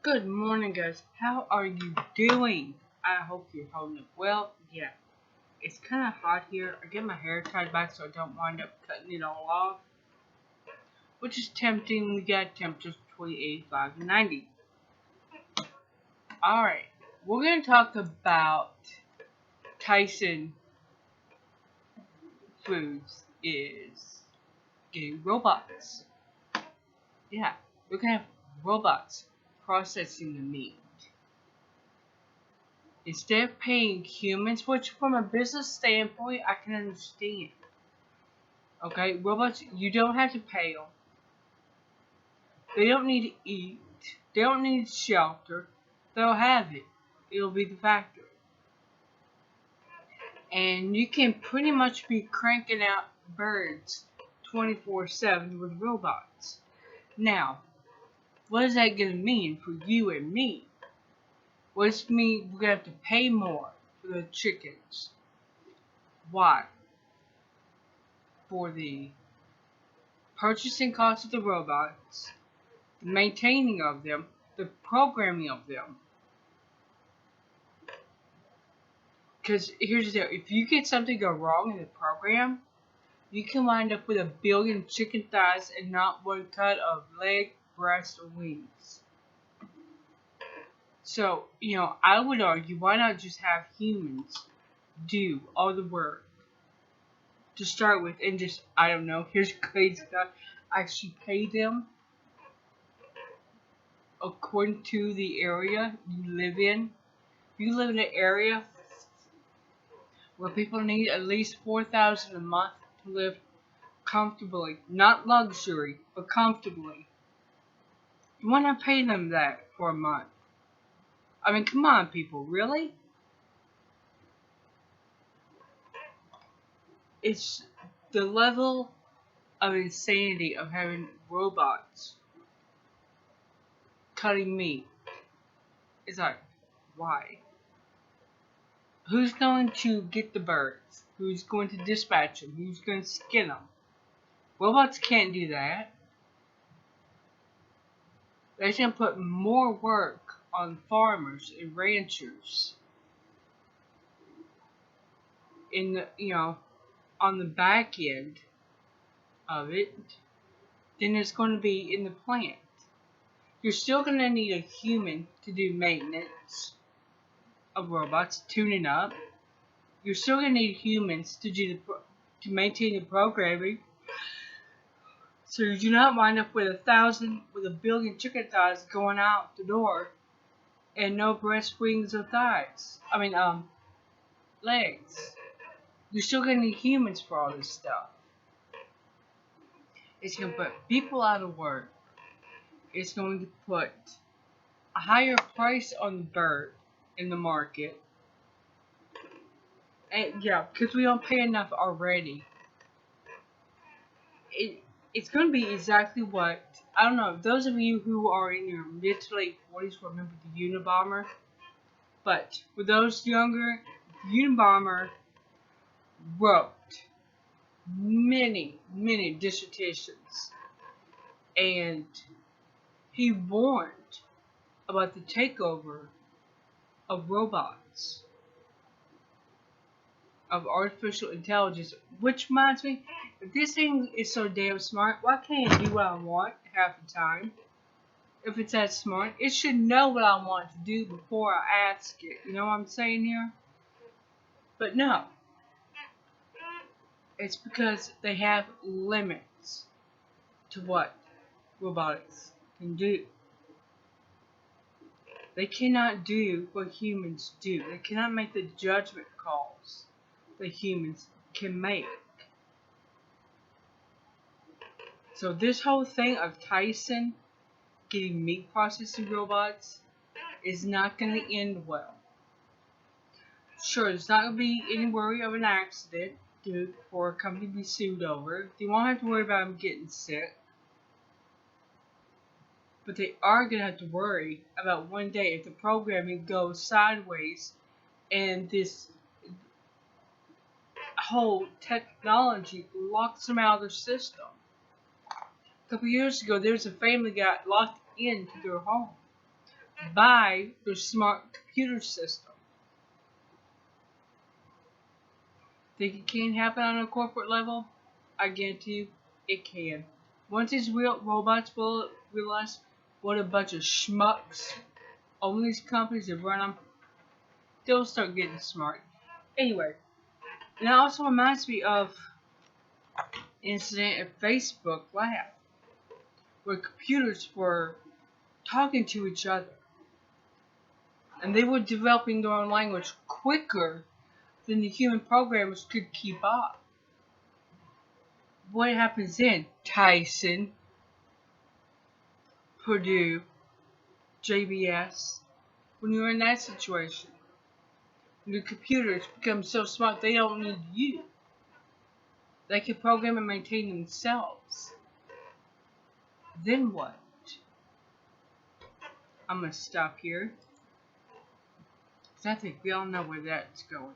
Good morning, guys. How are you doing? I hope you're holding up well. Yeah, it's kind of hot here. I get my hair tied back so I don't wind up cutting it all off, which is tempting. We got temperatures between 85 and 90. Alright, we're going to talk about Tyson Foods is getting robots. Yeah, we're going to have robots processing the meat. Instead of paying humans, which from a business standpoint I can understand. Okay, robots, you don't have to pay them. They don't need to eat. They don't need shelter. They'll have it. It'll be the factory. And you can pretty much be cranking out birds 24/7 with robots. Now, what is that going to mean for you and me? Well, it's mean we're going to have to pay more for the chickens. Why? For the purchasing cost of the robots, the maintaining of them, the programming of them. Because here's the deal, if you get something go wrong in the program, you can wind up with a billion chicken thighs and not one cut of leg, breast, or wings. So, I would argue, why not just have humans do all the work to start with and just, I don't know, here's crazy stuff, actually pay them according to the area you live in. If you live in an area where people need at least $4,000 a month to live comfortably, not luxury, but comfortably, you want to pay them that for a month. I mean, come on, people, really? It's the level of insanity of having robots cutting meat. It's like, why? Who's going to get the birds? Who's going to dispatch them? Who's going to skin them? Robots can't do that. They can put more work on farmers and ranchers in the, on the back end of it than it's going to be in the plant. You're still going to need a human to do maintenance of robots, tuning up. You're still going to need humans to to maintain the programming, so you do not wind up with a billion chicken thighs going out the door, and no breast, wings, or thighs. Legs. You're still going to need humans for all this stuff. It's going to put people out of work. It's going to put a higher price on the bird in the market. And yeah, because we don't pay enough already. It's going to be exactly what, I don't know, those of you who are in your mid to late 40s will remember the Unabomber. But for those younger, the Unabomber wrote many, many dissertations. And he warned about the takeover of robots, of artificial intelligence, which reminds me, if this thing is so damn smart, why can't it do what I want half the time? If it's that smart, it should know what I want to do before I ask it. You know what I'm saying here? But no. It's because they have limits to what robotics can do. They cannot do what humans do. They cannot make the judgment calls that humans can make. So this whole thing of Tyson getting meat processing robots is not going to end well. Sure, there's not going to be any worry of an accident for a company to be sued over. They won't have to worry about them getting sick. But they are going to have to worry about one day if the programming goes sideways and this whole technology locks them out of their system. A couple years ago, there was a family got locked into their home by the smart computer system. Think it can't happen on a corporate level? I guarantee you, it can. Once these real robots will realize what a bunch of schmucks own these companies that run them, they'll start getting smart. Anyway, and it also reminds me of an incident at Facebook Lab, where computers were talking to each other, and they were developing their own language quicker than the human programmers could keep up. What happens then? Tyson, Purdue, JBS, when you're in that situation, when the computers become so smart they don't need you. They can program and maintain themselves. Then what? I'm going to stop here, because I think we all know where that's going.